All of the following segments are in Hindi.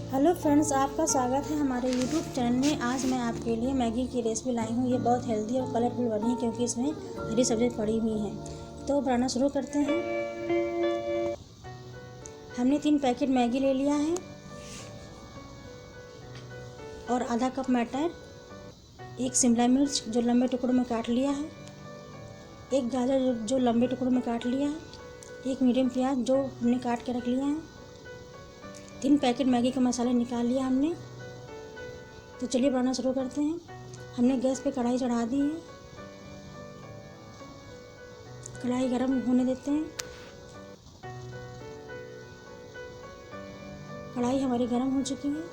हेलो फ्रेंड्स, आपका स्वागत है हमारे यूट्यूब चैनल में। आज मैं आपके लिए मैगी की रेसिपी लाई हूँ। ये बहुत हेल्दी और कलरफुल बनी है क्योंकि इसमें हरी सब्ज़ी पड़ी हुई हैं। तो बनाना शुरू करते हैं। हमने 3 पैकेट मैगी ले लिया है और आधा कप मटर, 1 शिमला मिर्च जो लंबे टुकड़ों में काट लिया है, 1 गाजर जो लंबे टुकड़ों में काट लिया है, 1 मीडियम प्याज जो हमने काट के रख लिया है, 3 पैकेट मैगी का मसाला निकाल लिया हमने। तो चलिए बनाना शुरू करते हैं। हमने गैस पे कढ़ाई चढ़ा दी है। कढ़ाई गरम होने देते हैं। कढ़ाई हमारी गरम हो चुकी है।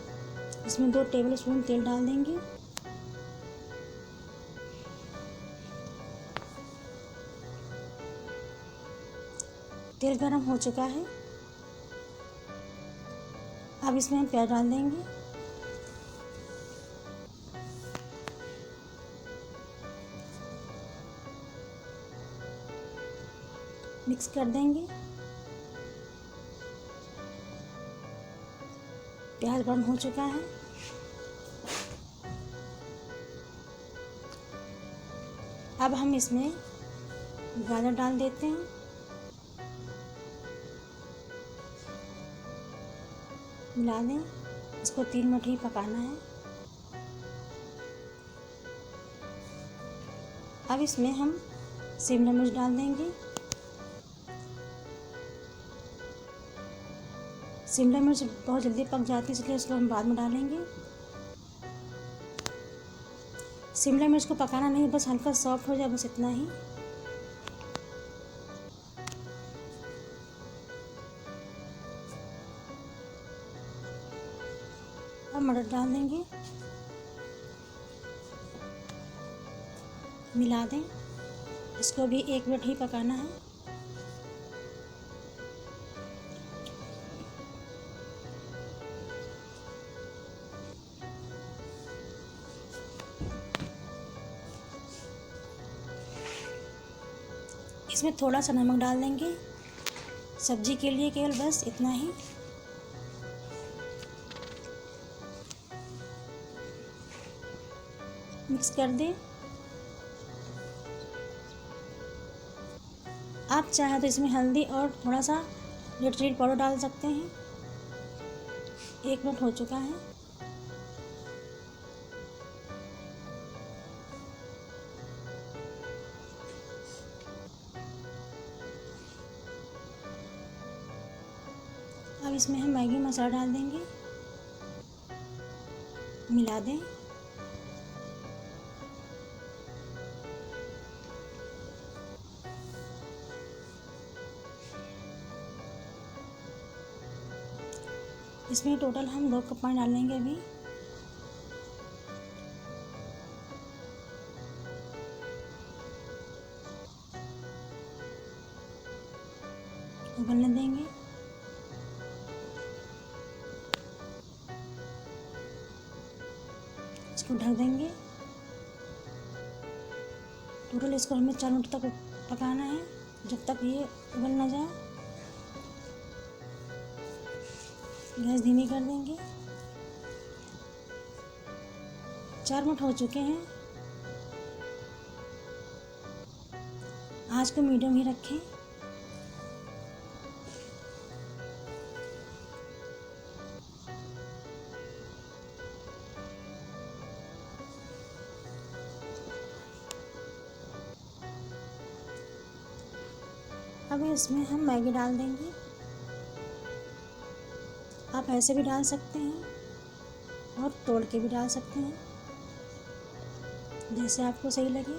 इसमें 2 टेबल स्पून तेल डाल देंगे। तेल गरम हो चुका है। अब इसमें हम प्याज डाल देंगे। मिक्स कर देंगे। प्याज ब्राउन हो चुका है। अब हम इसमें गाजर डाल देते हैं। मिला दें। इसको 3 मिनट ही पकाना है। अब इसमें हम शिमला मिर्च डाल देंगे। शिमला मिर्च बहुत जल्दी पक जाती है, इसलिए इसको हम बाद में डालेंगे। शिमला मिर्च को पकाना नहीं, बस हल्का सॉफ्ट हो जाए, बस इतना ही। अब मटर डाल देंगे। मिला दें। इसको भी 1 मिनट ही पकाना है। इसमें थोड़ा सा नमक डाल देंगे सब्जी के लिए, केवल बस इतना ही। मिक्स कर दें। आप चाहें तो इसमें हल्दी और थोड़ा सा रेड चिली पाउडर डाल सकते हैं। 1 मिनट हो चुका है। अब इसमें हम मैगी मसाला डाल देंगे। मिला दें। इसमें टोटल हम 2 कप पानी डालेंगे अभी। उबलने देंगे। इसको ढक देंगे। टोटल इसको हमें 4 मिनट तक पकाना है, जब तक ये उबल ना जाए। गैस धीमी कर देंगे। 4 मिनट हो चुके हैं। आँच को मीडियम ही रखें। अब इसमें हम मैगी डाल देंगे। आप ऐसे भी डाल सकते हैं और तोड़ के भी डाल सकते हैं, जैसे आपको सही लगे।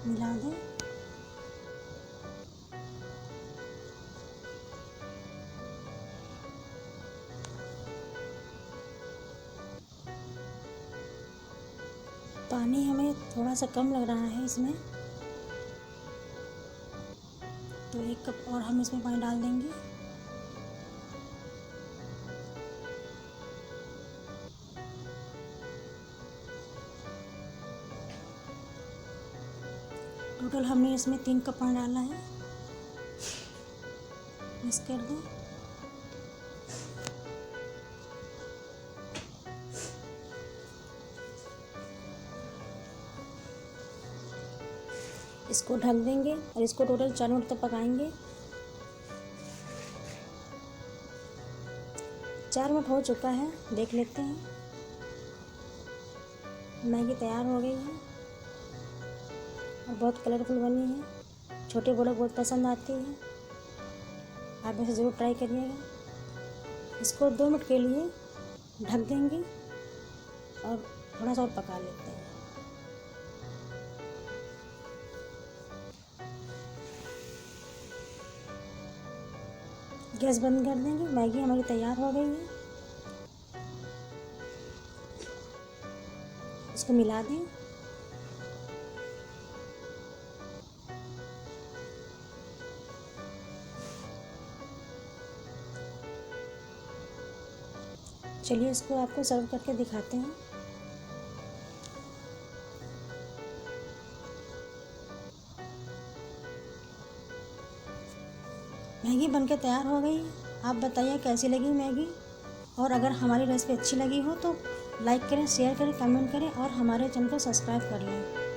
मिला दें। पानी हमें थोड़ा सा कम लग रहा है इसमें, तो 1 कप और हम इसमें पानी डाल देंगे। टोटल हमने इसमें 3 कप पानी डाला है। मिक्स कर दें। इसको ढक देंगे और इसको टोटल 4 मिनट तक पकाएंगे। 4 मिनट हो चुका है, देख लेते हैं। मैगी तैयार हो गई है और बहुत कलरफुल बनी है। छोटे बड़ों को बहुत पसंद आती है, आप इसे ज़रूर ट्राई करिएगा। इसको 2 मिनट के लिए ढक देंगे और थोड़ा सा और पका लेते हैं। गैस बंद कर देंगे। मैगी हमारी तैयार हो गई है। इसको मिला दें। चलिए इसको आपको सर्व करके दिखाते हैं। मैगी बनके तैयार हो गई। आप बताइए कैसी लगी मैगी, और अगर हमारी रेसिपी अच्छी लगी हो तो लाइक करें, शेयर करें, कमेंट करें और हमारे चैनल को सब्सक्राइब कर लें।